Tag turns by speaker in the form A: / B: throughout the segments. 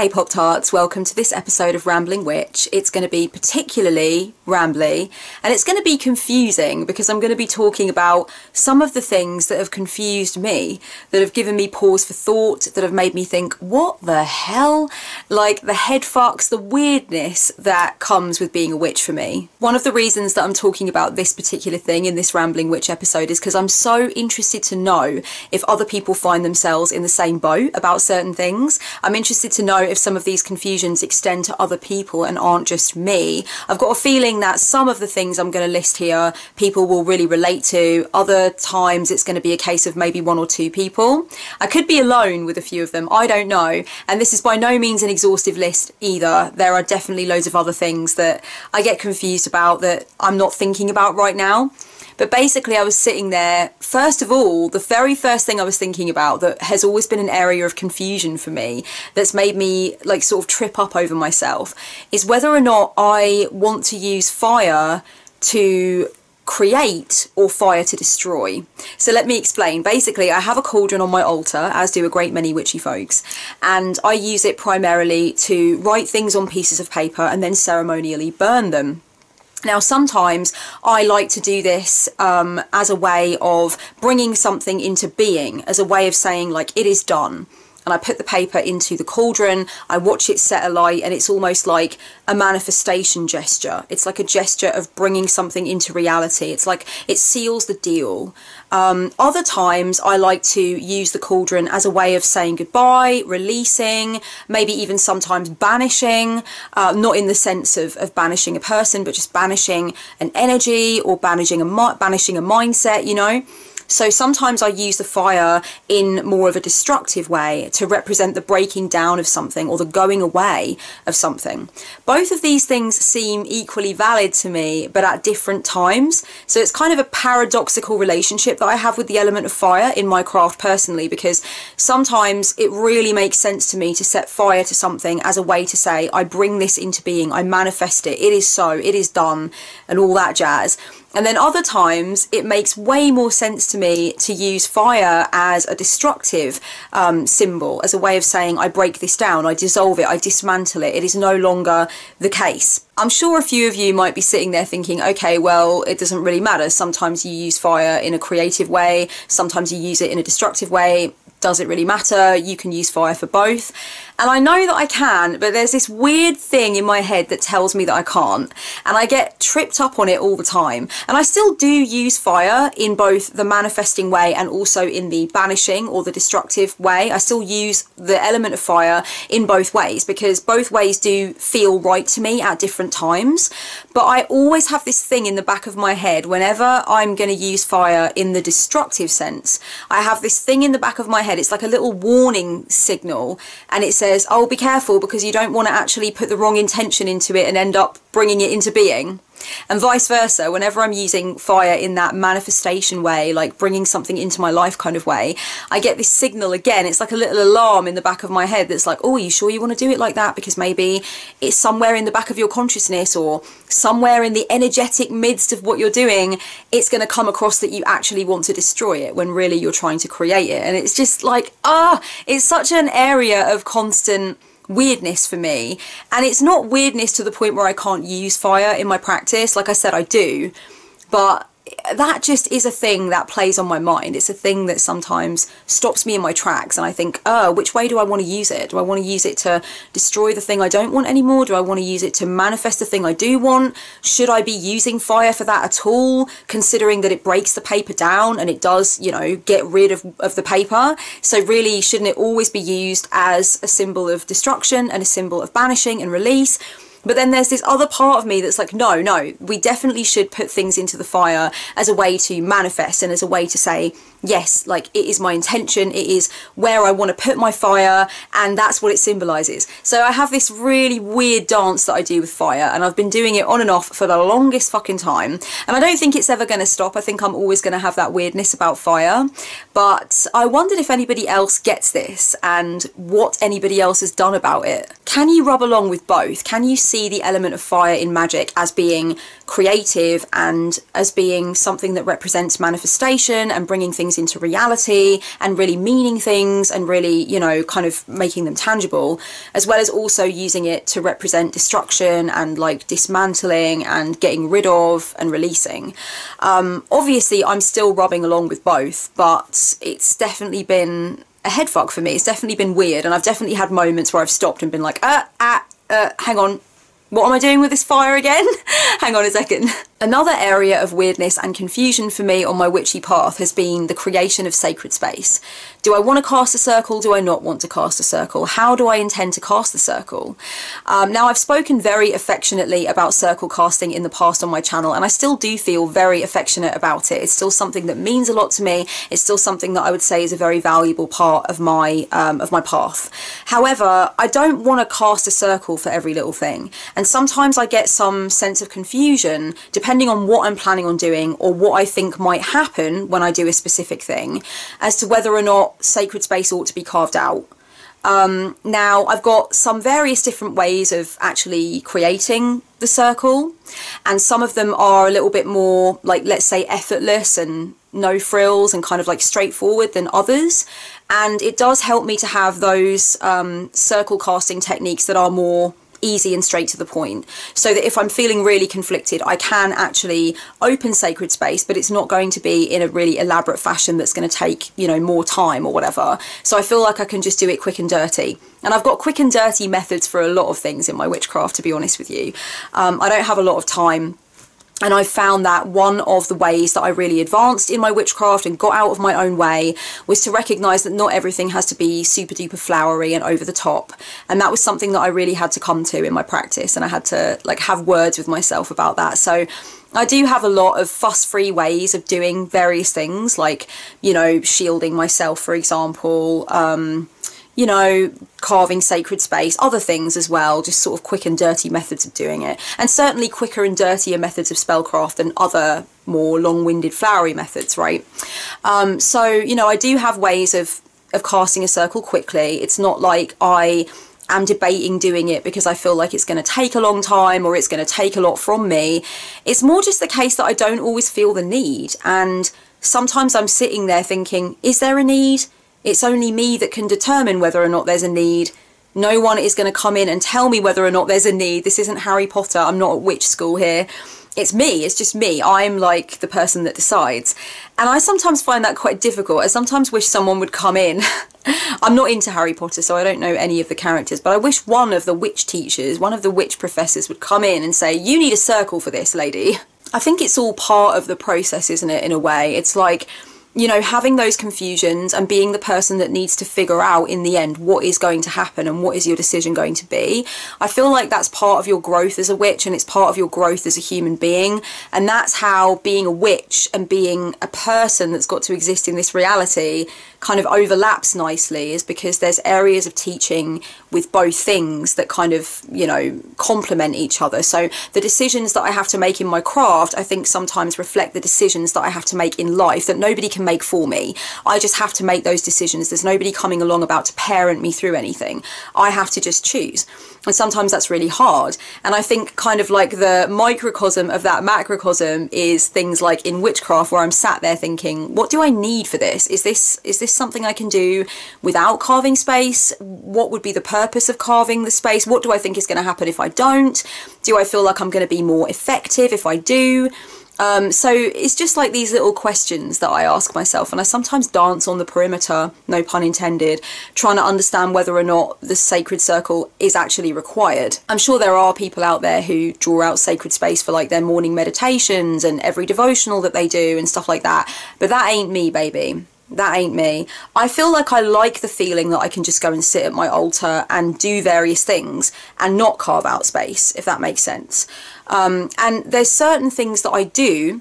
A: Hey Pop-Tarts, welcome to this episode of Rambling Witch. It's going to be particularly rambly and it's going to be confusing because I'm going to be talking about some of the things that have confused me, that have given me pause for thought, that have made me think, what the hell? Like the head fucks, the weirdness that comes with being a witch for me. One of the reasons that I'm talking about this particular thing in this Rambling Witch episode is because I'm so interested to know if other people find themselves in the same boat about certain things. I'm interested to know if some of these confusions extend to other people and aren't just me. I've got a feeling that some of the things I'm going to list here people will really relate to. Other times it's going to be a case of maybe one or two people. I could be alone with a few of them, I don't know. And this is by no means an exhaustive list either. There are definitely loads of other things that I get confused about that I'm not thinking about right now. But basically I was sitting there, first of all, the very first thing I was thinking about that has always been an area of confusion for me, that's made me like sort of trip up over myself, is whether or not I want to use fire to create or fire to destroy. So let me explain. Basically, I have a cauldron on my altar, as do a great many witchy folks, and I use it primarily to write things on pieces of paper and then ceremonially burn them. Now, sometimes I like to do this as a way of bringing something into being, as a way of saying, like, it is done. And I put the paper into the cauldron, I watch it set alight, and it's almost like a manifestation gesture. It's like a gesture of bringing something into reality. It's like it seals the deal. Other times I like to use the cauldron as a way of saying goodbye, releasing, maybe even sometimes banishing, not in the sense of banishing a person, but just banishing an energy or banishing a mindset, you know. So sometimes I use the fire in more of a destructive way to represent the breaking down of something or the going away of something. Both of these things seem equally valid to me, but at different times. So it's kind of a paradoxical relationship that I have with the element of fire in my craft personally, because sometimes it really makes sense to me to set fire to something as a way to say, I bring this into being, I manifest it, it is so, it is done, and all that jazz. And then other times it makes way more sense to me to use fire as a destructive symbol, as a way of saying I break this down, I dissolve it, I dismantle it, it is no longer the case. I'm sure a few of you might be sitting there thinking, okay, well, it doesn't really matter. Sometimes you use fire in a creative way, sometimes you use it in a destructive way. Does it really matter? You can use fire for both. And I know that I can, but there's this weird thing in my head that tells me that I can't. And I get tripped up on it all the time. And I still do use fire in both the manifesting way and also in the banishing or the destructive way. I still use the element of fire in both ways because both ways do feel right to me at different times. But I always have this thing in the back of my head whenever I'm going to use fire in the destructive sense. I have this thing in the back of my head. It's like a little warning signal, and it says, oh, be careful because you don't want to actually put the wrong intention into it and end up bringing it into being. And vice versa, whenever I'm using fire in that manifestation way, like bringing something into my life kind of way, I get this signal again. It's like a little alarm in the back of my head that's like, oh, are you sure you want to do it like that? Because maybe it's somewhere in the back of your consciousness or somewhere in the energetic midst of what you're doing, it's going to come across that you actually want to destroy it when really you're trying to create it. And it's just like, it's such an area of constant weirdness for me. And it's not weirdness to the point where I can't use fire in my practice. Like I said, I do, but that just is a thing that plays on my mind. It's a thing that sometimes stops me in my tracks and I think, which way do I want to use it? Do I want to use it to destroy the thing I don't want anymore? Do I want to use it to manifest the thing I do want? Should I be using fire for that at all, considering that it breaks the paper down and it does, you know, get rid of the paper? So really, shouldn't it always be used as a symbol of destruction and a symbol of banishing and release? But then there's this other part of me that's like, no, we definitely should put things into the fire as a way to manifest and as a way to say, yes, like it is my intention, it is where I want to put my fire, and that's what it symbolises. So I have this really weird dance that I do with fire, and I've been doing it on and off for the longest fucking time. And I don't think it's ever going to stop. I think I'm always going to have that weirdness about fire. But I wondered if anybody else gets this and what anybody else has done about it. Can you rub along with both? Can you see the element of fire in magic as being creative and as being something that represents manifestation and bringing things things into reality and really meaning things and really, you know, kind of making them tangible, as well as also using it to represent destruction and like dismantling and getting rid of and releasing. Obviously I'm still rubbing along with both, but it's definitely been a head fuck for me. It's definitely been weird, and I've definitely had moments where I've stopped and been like, hang on, what am I doing with this fire again? Hang on a second. Another area of weirdness and confusion for me on my witchy path has been the creation of sacred space. Do I want to cast a circle? Do I not want to cast a circle? How do I intend to cast the circle? Now, I've spoken very affectionately about circle casting in the past on my channel, and I still do feel very affectionate about it. It's still something that means a lot to me. It's still something that I would say is a very valuable part of my path. However, I don't want to cast a circle for every little thing, and sometimes I get some sense of confusion depending on what I'm planning on doing or what I think might happen when I do a specific thing, as to whether or not sacred space ought to be carved out. Now, I've got some various different ways of actually creating the circle, and some of them are a little bit more, like, let's say, effortless and no frills and kind of like straightforward than others. And it does help me to have those circle casting techniques that are more easy and straight to the point, so that if I'm feeling really conflicted, I can actually open sacred space, but it's not going to be in a really elaborate fashion that's going to take, you know, more time or whatever. So I feel like I can just do it quick and dirty. And I've got quick and dirty methods for a lot of things in my witchcraft, to be honest with you. I don't have a lot of time. And I found that one of the ways that I really advanced in my witchcraft and got out of my own way was to recognise that not everything has to be super duper flowery and over the top. And that was something that I really had to come to in my practice, and I had to like have words with myself about that. So I do have a lot of fuss-free ways of doing various things, like, you know, shielding myself, for example, you know, carving sacred space, other things as well, just sort of quick and dirty methods of doing it. And certainly quicker and dirtier methods of spellcraft than other more long-winded flowery methods, right? So, you know, I do have ways of casting a circle quickly. It's not like I am debating doing it because I feel like it's going to take a long time or it's going to take a lot from me. It's more just the case that I don't always feel the need. And sometimes I'm sitting there thinking, is there a need? It's only me that can determine whether or not there's a need. No one is going to come in and tell me whether or not there's a need. This isn't Harry Potter. I'm not at witch school here. It's me. It's just me. I'm like the person that decides. And I sometimes find that quite difficult. I sometimes wish someone would come in. I'm not into Harry Potter, so I don't know any of the characters, but I wish one of the witch teachers, one of the witch professors would come in and say, you need a circle for this, lady. I think it's all part of the process, isn't it, in a way? It's like, you know, having those confusions and being the person that needs to figure out in the end what is going to happen and what is your decision going to be. I feel like that's part of your growth as a witch, and it's part of your growth as a human being. And that's how being a witch and being a person that's got to exist in this reality kind of overlaps nicely, is because there's areas of teaching with both things that kind of, you know, complement each other. So the decisions that I have to make in my craft, I think sometimes reflect the decisions that I have to make in life that nobody can make for me. I just have to make those decisions. There's nobody coming along about to parent me through anything. I have to just choose. And sometimes that's really hard. And I think kind of like the microcosm of that macrocosm is things like in witchcraft, where I'm sat there thinking, what do I need for this? Is this something I can do without carving space? What would be the purpose of carving the space? What do I think is going to happen if I don't? Do I feel like I'm going to be more effective if I do? So it's just like these little questions that I ask myself, and I sometimes dance on the perimeter, no pun intended, trying to understand whether or not the sacred circle is actually required. I'm sure there are people out there who draw out sacred space for like their morning meditations and every devotional that they do and stuff like that, but that ain't me, baby. That ain't me. I feel like I like the feeling that I can just go and sit at my altar and do various things and not carve out space, if that makes sense. And there's certain things that I do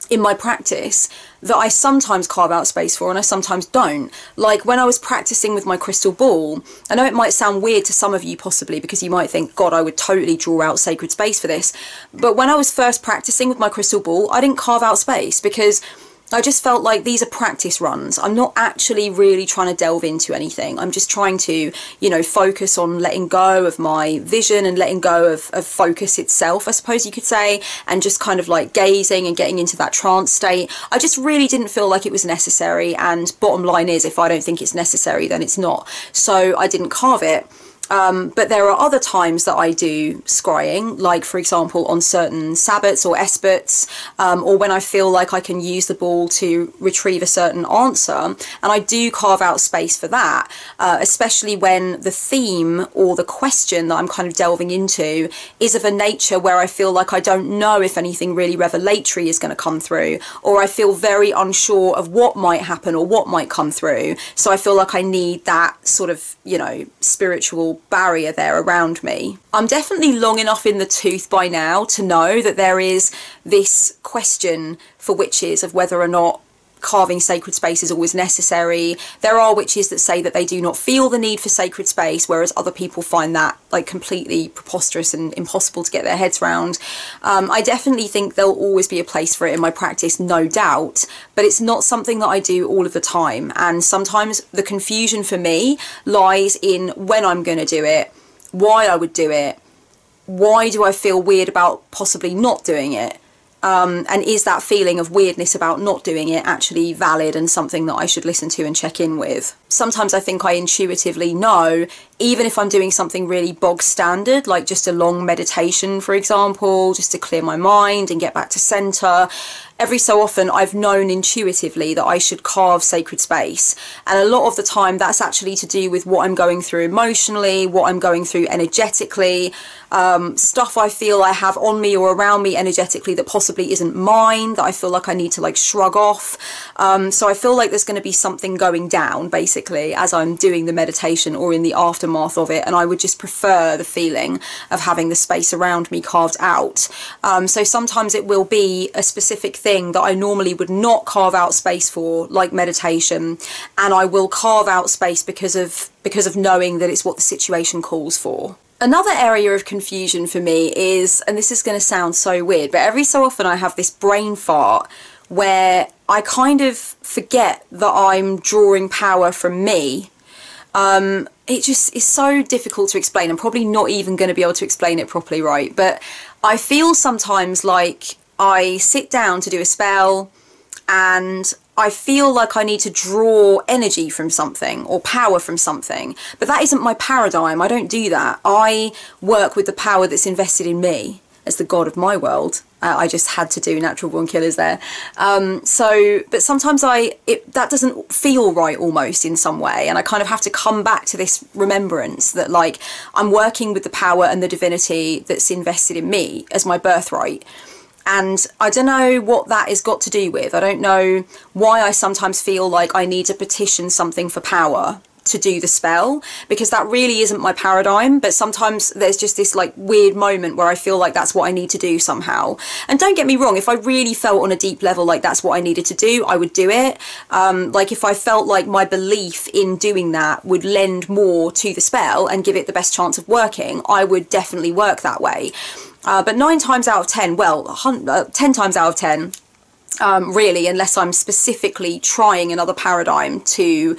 A: in my practice that I sometimes carve out space for and I sometimes don't. Like when I was practicing with my crystal ball, I know it might sound weird to some of you possibly, because you might think, God, I would totally draw out sacred space for this. But when I was first practicing with my crystal ball, I didn't carve out space because I just felt like these are practice runs. I'm not actually really trying to delve into anything. I'm just trying to, you know, focus on letting go of my vision and letting go of focus itself, I suppose you could say, and just kind of like gazing and getting into that trance state. I just really didn't feel like it was necessary, and bottom line is, if I don't think it's necessary, then it's not. So I didn't carve it. But there are other times that I do scrying, like for example on certain sabbats or esbats, or when I feel like I can use the ball to retrieve a certain answer, and I do carve out space for that, especially when the theme or the question that I'm kind of delving into is of a nature where I feel like I don't know if anything really revelatory is going to come through, or I feel very unsure of what might happen or what might come through. So I feel like I need that sort of, you know, spiritual barrier there around me. I'm definitely long enough in the tooth by now to know that there is this question for witches of whether or not carving sacred space is always necessary. There are witches that say that they do not feel the need for sacred space, whereas other people find that like completely preposterous and impossible to get their heads around. I definitely think there'll always be a place for it in my practice, no doubt, but it's not something that I do all of the time. And sometimes the confusion for me lies in when I'm going to do it, why I would do it, why do I feel weird about possibly not doing it? And is that feeling of weirdness about not doing it actually valid and something that I should listen to and check in with? Sometimes I think I intuitively know, even if I'm doing something really bog standard, like just a long meditation, for example, just to clear my mind and get back to center. Every so often I've known intuitively that I should carve sacred space. And a lot of the time that's actually to do with what I'm going through emotionally, what I'm going through energetically, stuff I feel I have on me or around me energetically that possibly isn't mine, that I feel like I need to like shrug off. So I feel like there's going to be something going down basically as I'm doing the meditation or in the aftermath of it. And I would just prefer the feeling of having the space around me carved out. So sometimes it will be a specific thing that I normally would not carve out space for, like meditation, and I will carve out space because of knowing that it's what the situation calls for. Another area of confusion for me is, and this is going to sound so weird, but every so often I have this brain fart where I kind of forget that I'm drawing power from me. It just is so difficult to explain. I'm probably not even going to be able to explain it properly, right? But I feel sometimes like I sit down to do a spell and I feel like I need to draw energy from something or power from something, but that isn't my paradigm. I don't do that. I work with the power that's invested in me as the god of my world. I just had to do natural born killers there. But sometimes that doesn't feel right almost in some way, and I kind of have to come back to this remembrance that like I'm working with the power and the divinity that's invested in me as my birthright. And I don't know what that has got to do with. I don't know why I sometimes feel like I need to petition something for power to do the spell, because that really isn't my paradigm. But sometimes there's just this like weird moment where I feel like that's what I need to do somehow. And don't get me wrong, if I really felt on a deep level like that's what I needed to do, I would do it. Like if I felt like my belief in doing that would lend more to the spell and give it the best chance of working, I would definitely work that way. But 9 times out of 10, well, 10 times out of 10, really, unless I'm specifically trying another paradigm to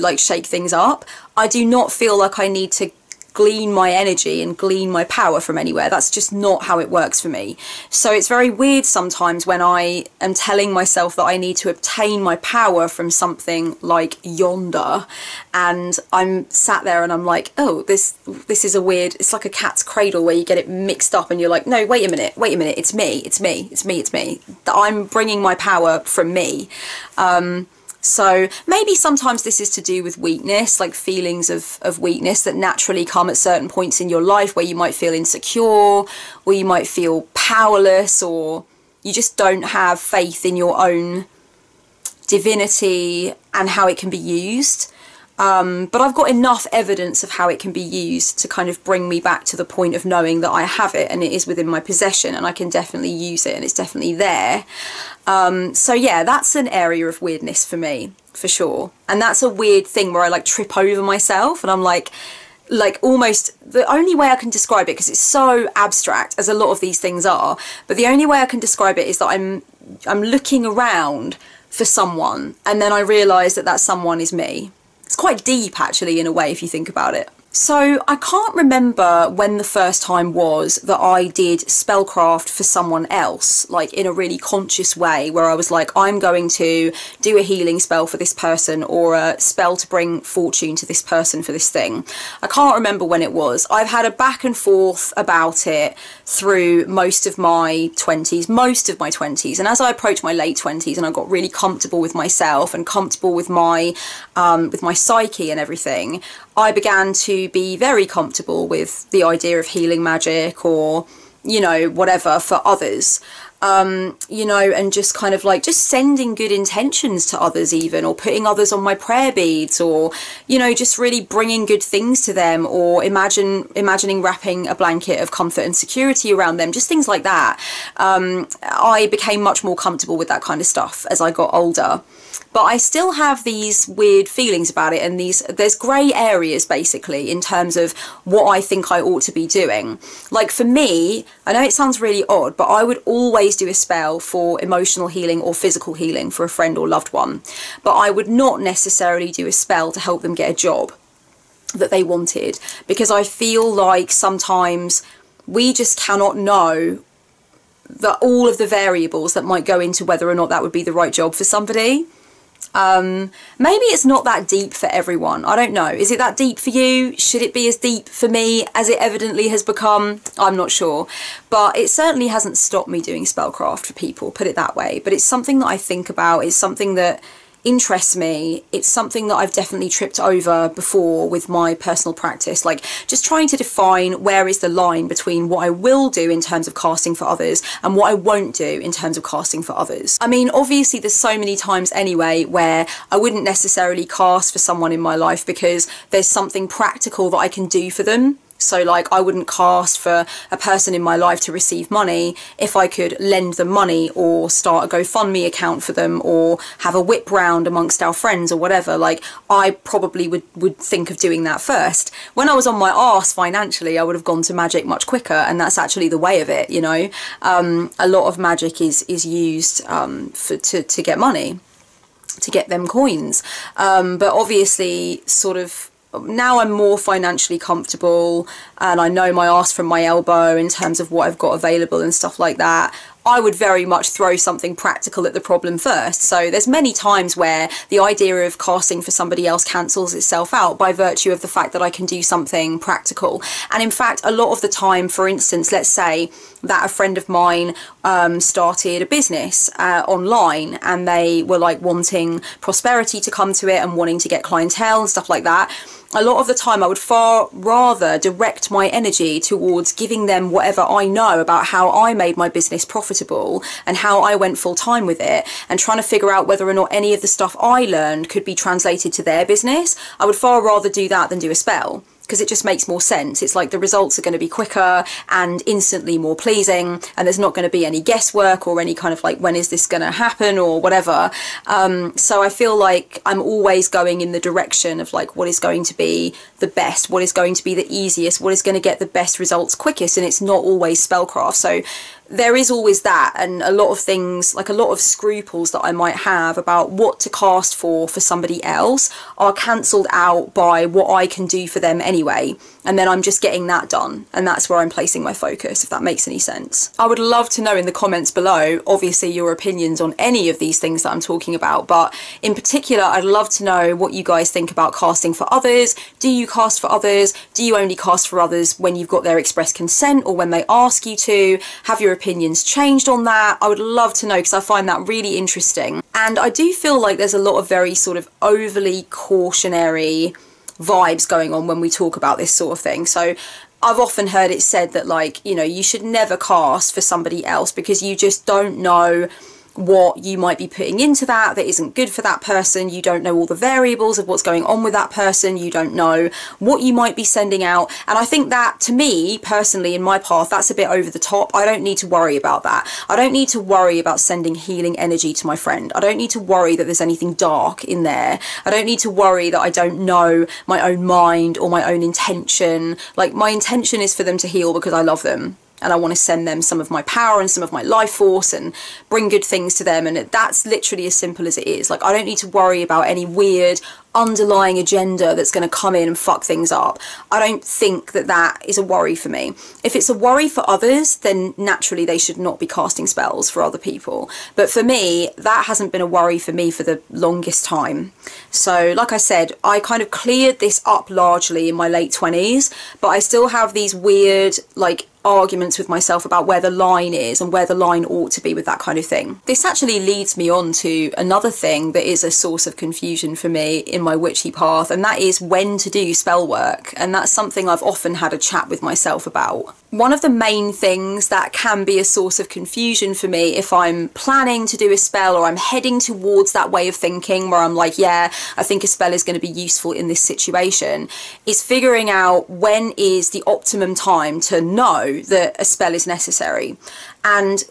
A: like shake things up, I do not feel like I need to glean my energy and glean my power from anywhere. That's just not how it works for me. So it's very weird sometimes when I am telling myself that I need to obtain my power from something like yonder, and I'm sat there and I'm like, oh, this is a weird, it's like a cat's cradle where you get it mixed up and you're like, no, wait a minute, it's me. That I'm bringing my power from me. So maybe sometimes this is to do with weakness, like feelings of weakness that naturally come at certain points in your life where you might feel insecure, or you might feel powerless, or you just don't have faith in your own divinity and how it can be used. But I've got enough evidence of how it can be used to kind of bring me back to the point of knowing that I have it and it is within my possession and I can definitely use it and it's definitely there. So yeah, that's an area of weirdness for me, for sure. And that's a weird thing where I like trip over myself and I'm like almost, the only way I can describe it, because it's so abstract as a lot of these things are, but the only way I can describe it is that I'm I'm looking around for someone, and then I realise that that someone is me. It's quite deep, actually, in a way, if you think about it. So I can't remember when the first time was that I did spellcraft for someone else, like in a really conscious way, where I was like, I'm going to do a healing spell for this person, or a spell to bring fortune to this person for this thing. I can't remember when it was. I've had a back and forth about it through most of my 20s, and as I approached my late 20s and I got really comfortable with myself and comfortable with my psyche and everything, I began to be very comfortable with the idea of healing magic, or, you know, whatever, for others. You know, and just kind of like just sending good intentions to others even, or putting others on my prayer beads, or, you know, just really bringing good things to them, or imagining wrapping a blanket of comfort and security around them, just things like that. I became much more comfortable with that kind of stuff as I got older. But I still have these weird feelings about it, and there's grey areas basically in terms of what I think I ought to be doing. Like for me, I know it sounds really odd, but I would always do a spell for emotional healing or physical healing for a friend or loved one. But I would not necessarily do a spell to help them get a job that they wanted, because I feel like sometimes we just cannot know that all of the variables that might go into whether or not that would be the right job for somebody. Maybe it's not that deep for everyone. I don't know. Is it that deep for you? Should it be as deep for me as it evidently has become? I'm not sure. But it certainly hasn't stopped me doing spellcraft for people, put it that way. But it's something that I think about. It's something that interests me. It's something that I've definitely tripped over before with my personal practice, like just trying to define where is the line between what I will do in terms of casting for others and what I won't do in terms of casting for others. I mean, obviously there's so many times anyway where I wouldn't necessarily cast for someone in my life because there's something practical that I can do for them. So like I wouldn't cast for a person in my life to receive money if I could lend them money, or start a GoFundMe account for them, or have a whip round amongst our friends or whatever. Like I probably would think of doing that first. When I was on my arse financially, I would have gone to magic much quicker, and that's actually the way of it, you know. A lot of magic is used to get money, to get them coins. But obviously sort of now I'm more financially comfortable and I know my arse from my elbow in terms of what I've got available and stuff like that. I would very much throw something practical at the problem first. So there's many times where the idea of casting for somebody else cancels itself out by virtue of the fact that I can do something practical. And in fact, a lot of the time, for instance, let's say that a friend of mine started a business online, and they were like wanting prosperity to come to it and wanting to get clientele and stuff like that. A lot of the time I would far rather direct my energy towards giving them whatever I know about how I made my business profitable and how I went full time with it, and trying to figure out whether or not any of the stuff I learned could be translated to their business. I would far rather do that than do a spell, because it just makes more sense. It's like the results are going to be quicker and instantly more pleasing, and there's not going to be any guesswork or any kind of like, when is this going to happen or whatever. So I feel like I'm always going in the direction of like what is going to be the best, what is going to be the easiest, what is going to get the best results quickest, and it's not always spellcraft. So there is always that, and a lot of things, like a lot of scruples that I might have about what to cast for somebody else are cancelled out by what I can do for them anyway, and then I'm just getting that done, and that's where I'm placing my focus, if that makes any sense. I would love to know in the comments below, obviously, your opinions on any of these things that I'm talking about, but in particular I'd love to know what you guys think about casting for others. Do you cast for others? Do you only cast for others when you've got their express consent or when they ask you to? Have your opinions changed on that? I would love to know, because I find that really interesting. And I do feel like there's a lot of very sort of overly cautionary vibes going on when we talk about this sort of thing. So I've often heard it said that, like, you know, you should never cast for somebody else because you just don't know what you might be putting into that isn't good for that person. You don't know all the variables of what's going on with that person. You don't know what you might be sending out. And I think that, to me personally, in my path, that's a bit over the top. I don't need to worry about that. I don't need to worry about sending healing energy to my friend. I don't need to worry that there's anything dark in there. I don't need to worry that I don't know my own mind or my own intention. Like, my intention is for them to heal because I love them. and I want to send them some of my power and some of my life force and bring good things to them. And that's literally as simple as it is. Like, I don't need to worry about any weird underlying agenda that's going to come in and fuck things up. I don't think that that is a worry for me. If it's a worry for others, then naturally they should not be casting spells for other people. But for me, that hasn't been a worry for me for the longest time. So like I said, I kind of cleared this up largely in my late 20s, but I still have these weird, like, arguments with myself about where the line is and where the line ought to be with that kind of thing. This actually leads me on to another thing that is a source of confusion for me in my witchy path, and that is when to do spell work. And that's something I've often had a chat with myself about. One of the main things that can be a source of confusion for me if I'm planning to do a spell, or I'm heading towards that way of thinking where I'm like, yeah, I think a spell is going to be useful in this situation, is figuring out when is the optimum time to know that a spell is necessary. And,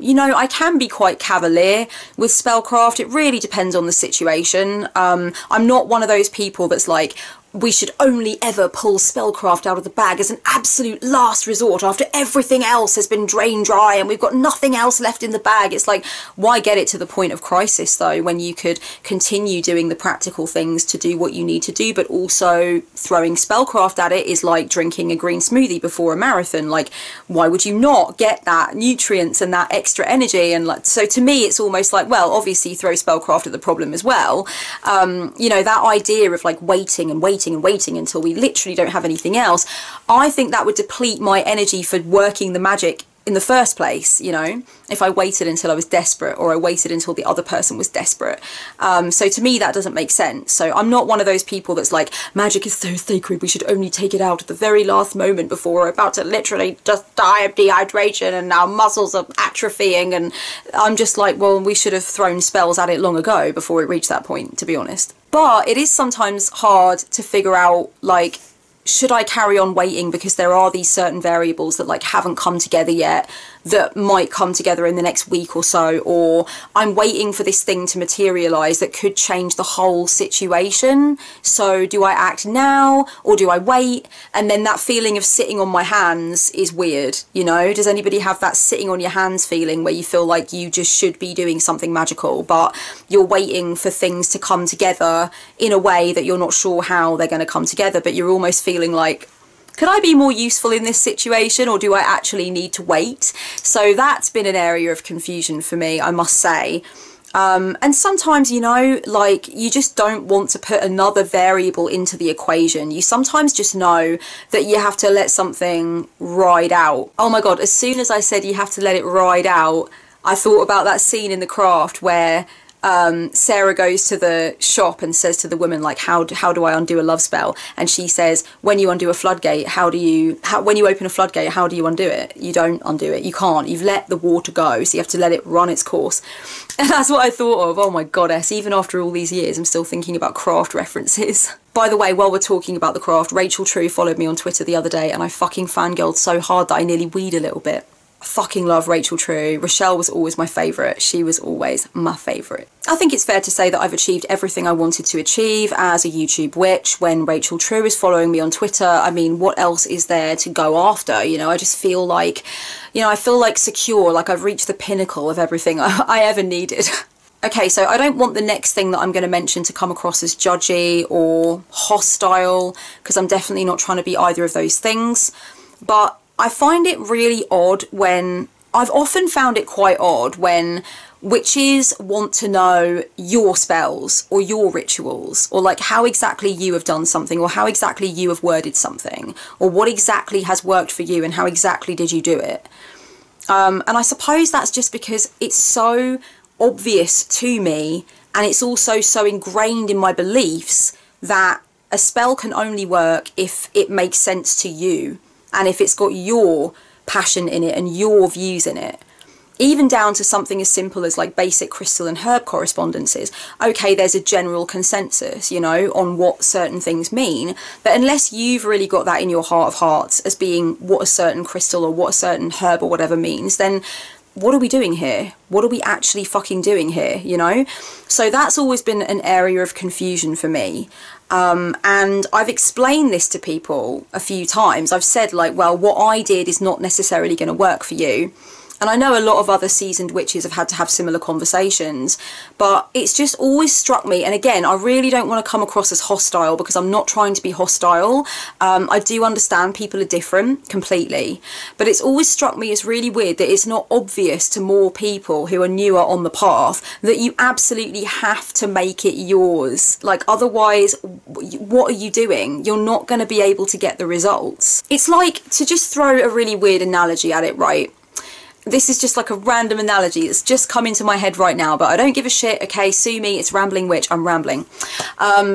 A: you know, I can be quite cavalier with spellcraft. It really depends on the situation. I'm not one of those people that's like, we should only ever pull spellcraft out of the bag as an absolute last resort after everything else has been drained dry and we've got nothing else left in the bag. It's like, why get it to the point of crisis though, when you could continue doing the practical things to do what you need to do, but also throwing spellcraft at it is like drinking a green smoothie before a marathon. Like, why would you not get that nutrients and that extra energy? And like, so to me, it's almost like, well, obviously throw spellcraft at the problem as well. You know, that idea of like waiting until we literally don't have anything else, I think that would deplete my energy for working the magic in the first place, you know, if I waited until I was desperate, or I waited until the other person was desperate. So to me, that doesn't make sense. So I'm not one of those people that's like, magic is so sacred, we should only take it out at the very last moment before we're about to literally just die of dehydration and our muscles are atrophying. And I'm just like, well, we should have thrown spells at it long ago before it reached that point, to be honest. But it is sometimes hard to figure out, like, should I carry on waiting because there are these certain variables that like haven't come together yet that might come together in the next week or so, or I'm waiting for this thing to materialize that could change the whole situation. So do I act now or do I wait? And then that feeling of sitting on my hands is weird, you know? Does anybody have that sitting on your hands feeling where you feel like you just should be doing something magical, but you're waiting for things to come together in a way that you're not sure how they're going to come together, but you're almost feeling like, could I be more useful in this situation, or do I actually need to wait? So that's been an area of confusion for me, I must say. And sometimes, you know, like, you just don't want to put another variable into the equation. You sometimes just know that you have to let something ride out. Oh my God, as soon as I said you have to let it ride out, I thought about that scene in The Craft where Sarah goes to the shop and says to the woman, like, how do I undo a love spell? And she says, when you undo a floodgate, when you open a floodgate, how do you undo it? You don't undo it. You can't. You've let the water go, so you have to let it run its course. And that's what I thought of. Oh my goddess, even after all these years, I'm still thinking about Craft references. By the way, while we're talking about The Craft, Rachel True followed me on Twitter the other day, and I fucking fangirled so hard that I nearly weed a little bit. I fucking love Rachel True. Rochelle was always my favourite. She was always my favourite. I think it's fair to say that I've achieved everything I wanted to achieve as a YouTube witch. When Rachel True is following me on Twitter, I mean, what else is there to go after? You know, I just feel like, you know, I feel like secure, like I've reached the pinnacle of everything I ever needed. Okay, so I don't want the next thing that I'm going to mention to come across as judgy or hostile, because I'm definitely not trying to be either of those things. But I find it really odd I've often found it quite odd when witches want to know your spells or your rituals, or like how exactly you have done something, or how exactly you have worded something, or what exactly has worked for you and how exactly did you do it. And I suppose that's just because it's so obvious to me, and it's also so ingrained in my beliefs that a spell can only work if it makes sense to you. And if it's got your passion in it and your views in it, even down to something as simple as like basic crystal and herb correspondences. Okay, there's a general consensus, you know, on what certain things mean. But unless you've really got that in your heart of hearts as being what a certain crystal or what a certain herb or whatever means, then what are we doing here? What are we actually fucking doing here, you know? So that's always been an area of confusion for me. And I've explained this to people a few times. I've said, like, well, what I did is not necessarily going to work for you. And I know a lot of other seasoned witches have had to have similar conversations, but it's just always struck me. And again, I really don't want to come across as hostile, because I'm not trying to be hostile. I do understand people are different completely, but it's always struck me as really weird that it's not obvious to more people who are newer on the path that you absolutely have to make it yours. Like, otherwise, what are you doing? You're not going to be able to get the results. It's like, to just throw a really weird analogy at it, right? This is just like a random analogy that's just come into my head right now, but I don't give a shit. Okay, sue me. It's Rambling Witch. I'm rambling.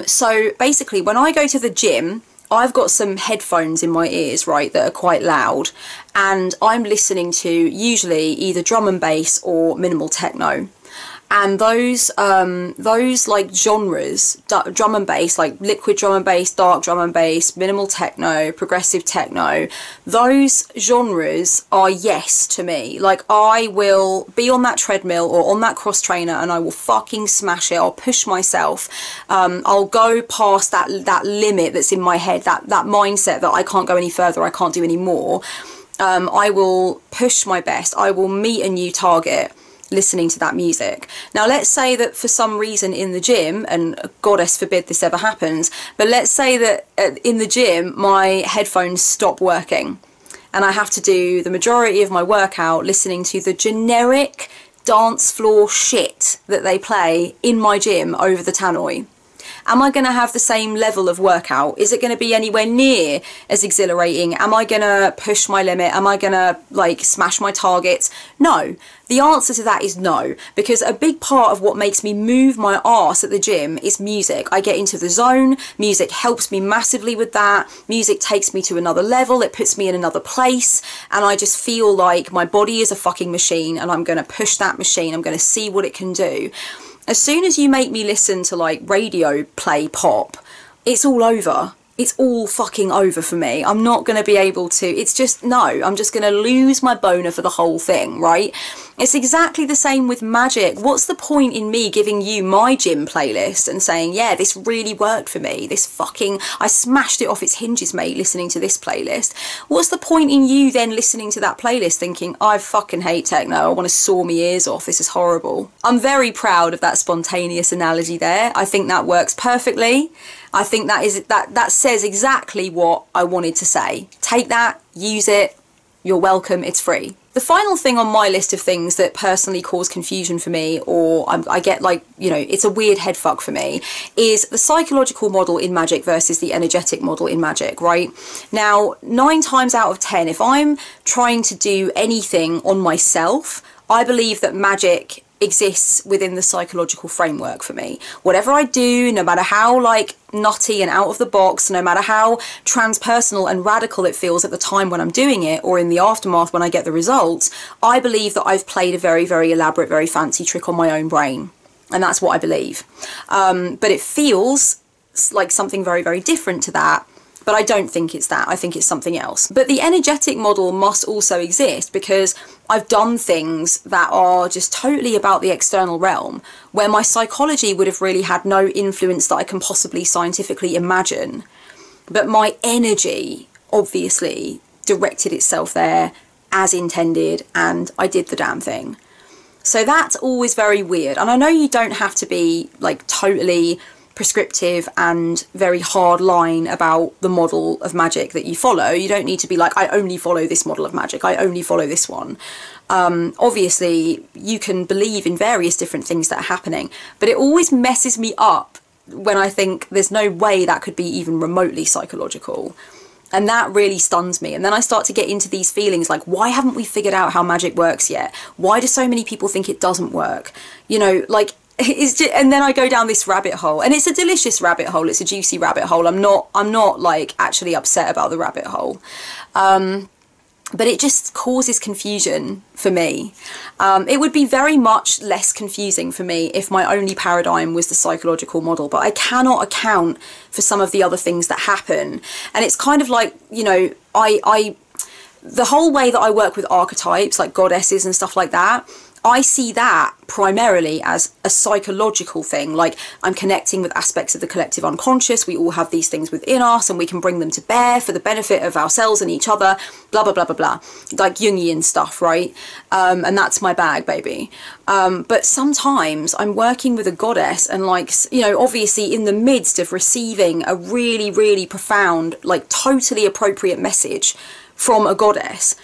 A: So basically, when I go to the gym, I've got some headphones in my ears, right, that are quite loud, and I'm listening to usually either drum and bass or minimal techno. And those like genres, drum and bass, like liquid drum and bass, dark drum and bass, minimal techno, progressive techno, those genres are yes to me. Like, I will be on that treadmill or on that cross trainer and I will fucking smash it. I'll push myself. I'll go past that limit that's in my head, that mindset that I can't go any further, I can't do any more. I will push my best. I will meet a new target listening to that music. Now, let's say that for some reason in the gym, and goddess forbid this ever happens, but let's say that in the gym my headphones stop working and I have to do the majority of my workout listening to the generic dance floor shit that they play in my gym over the tannoy. Am I going to have the same level of workout? Is it going to be anywhere near as exhilarating? Am I going to push my limit? Am I going to, like, smash my targets? No. The answer to that is no, because a big part of what makes me move my arse at the gym is music. I get into the zone. Music helps me massively with that. Music takes me to another level. It puts me in another place, and I just feel like my body is a fucking machine, and I'm going to push that machine. I'm going to see what it can do. As soon as you make me listen to, like, radio play pop, it's all over. It's all fucking over for me. I'm not going to be able to, it's just, no, I'm just going to lose my boner for the whole thing, right? It's exactly the same with magic. What's the point in me giving you my gym playlist and saying, yeah, this really worked for me. I smashed it off its hinges, mate, listening to this playlist. What's the point in you then listening to that playlist thinking, I fucking hate techno, I want to saw my ears off, this is horrible. I'm very proud of that spontaneous analogy there. I think that works perfectly. I think that says exactly what I wanted to say. Take that, use it, you're welcome, it's free. The final thing on my list of things that personally cause confusion for me, or I get, like, you know, it's a weird head fuck for me, is the psychological model in magic versus the energetic model in magic, right? Now, 9 times out of 10, if I'm trying to do anything on myself, I believe that magic exists within the psychological framework for me. Whatever I do, no matter how, like, nutty and out of the box, no matter how transpersonal and radical it feels at the time when I'm doing it, or in the aftermath when I get the results, I believe that I've played a very, very elaborate, very fancy trick on my own brain. And that's what I believe. But it feels like something very, very different to that. But I don't think it's that. I think it's something else. But the energetic model must also exist, because I've done things that are just totally about the external realm, where my psychology would have really had no influence that I can possibly scientifically imagine. But my energy obviously directed itself there as intended, and I did the damn thing. So that's always very weird. And I know you don't have to be, like, totally prescriptive and very hard line about the model of magic that you follow. You don't need to be like, I only follow this model of magic, I only follow this one. Obviously you can believe in various different things that are happening, but it always messes me up when I think there's no way that could be even remotely psychological. And that really stuns me. And then I start to get into these feelings like, why haven't we figured out how magic works yet? Why do so many people think it doesn't work? You know, like, it's just, and then I go down this rabbit hole, and it's a delicious rabbit hole. It's a juicy rabbit hole. I'm not like actually upset about the rabbit hole. But it just causes confusion for me. It would be very much less confusing for me if my only paradigm was the psychological model, but I cannot account for some of the other things that happen. And it's kind of like, you know, the whole way that I work with archetypes, like goddesses and stuff like that, I see that primarily as a psychological thing. Like, I'm connecting with aspects of the collective unconscious. We all have these things within us and we can bring them to bear for the benefit of ourselves and each other, blah, blah, blah, blah, blah. Like Jungian stuff, right? And that's my bag, baby. But sometimes I'm working with a goddess and, like, you know, obviously in the midst of receiving a really, really profound, like totally appropriate message from a goddess,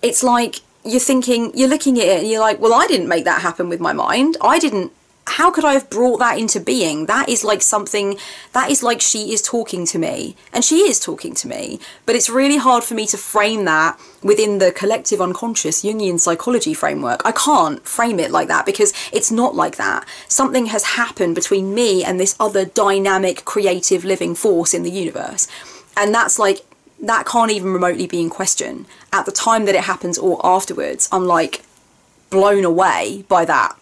A: it's like, you're thinking, you're looking at it and you're like, well, I didn't make that happen with my mind. How could I have brought that into being? That is like something, that is like she is talking to me. And she is talking to me. But it's really hard for me to frame that within the collective unconscious Jungian psychology framework. I can't frame it like that because it's not like that. Something has happened between me and this other dynamic, creative, living force in the universe. And that's like, that can't even remotely be in question. At the time that it happens or afterwards, I'm like blown away by that.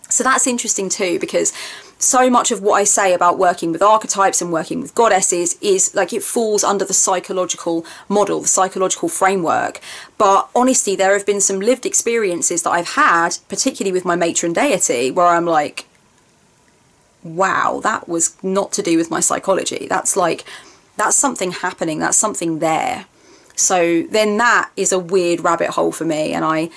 A: So that's interesting too, because so much of what I say about working with archetypes and working with goddesses is like, it falls under the psychological model, the psychological framework. But honestly, there have been some lived experiences that I've had, particularly with my matron deity, where I'm like, wow, that was not to do with my psychology. That's like, that's something happening, that's something there. So then that is a weird rabbit hole for me, and I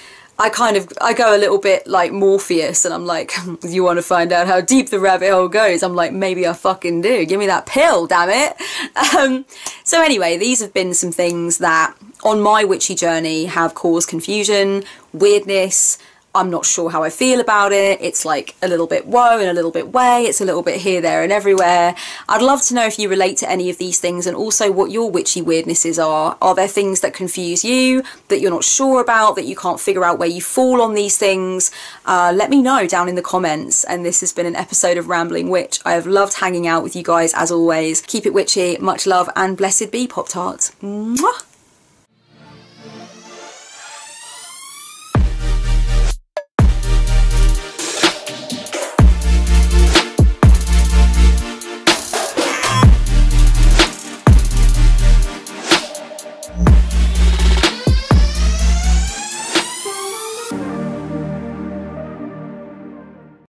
A: go a little bit like Morpheus, and I'm like, you want to find out how deep the rabbit hole goes? I'm like, maybe I fucking do. Give me that pill, damn it. So anyway, these have been some things that on my witchy journey have caused confusion, weirdness. I'm not sure how I feel about it. It's like a little bit woe and a little bit way. It's a little bit here, there and everywhere. I'd love to know if you relate to any of these things, and also what your witchy weirdnesses are. Are there things that confuse you, that you're not sure about, that you can't figure out where you fall on these things? Let me know down in the comments. And this has been an episode of Rambling Witch. I have loved hanging out with you guys as always. Keep it witchy, much love, and blessed be Pop-Tarts. Mwah!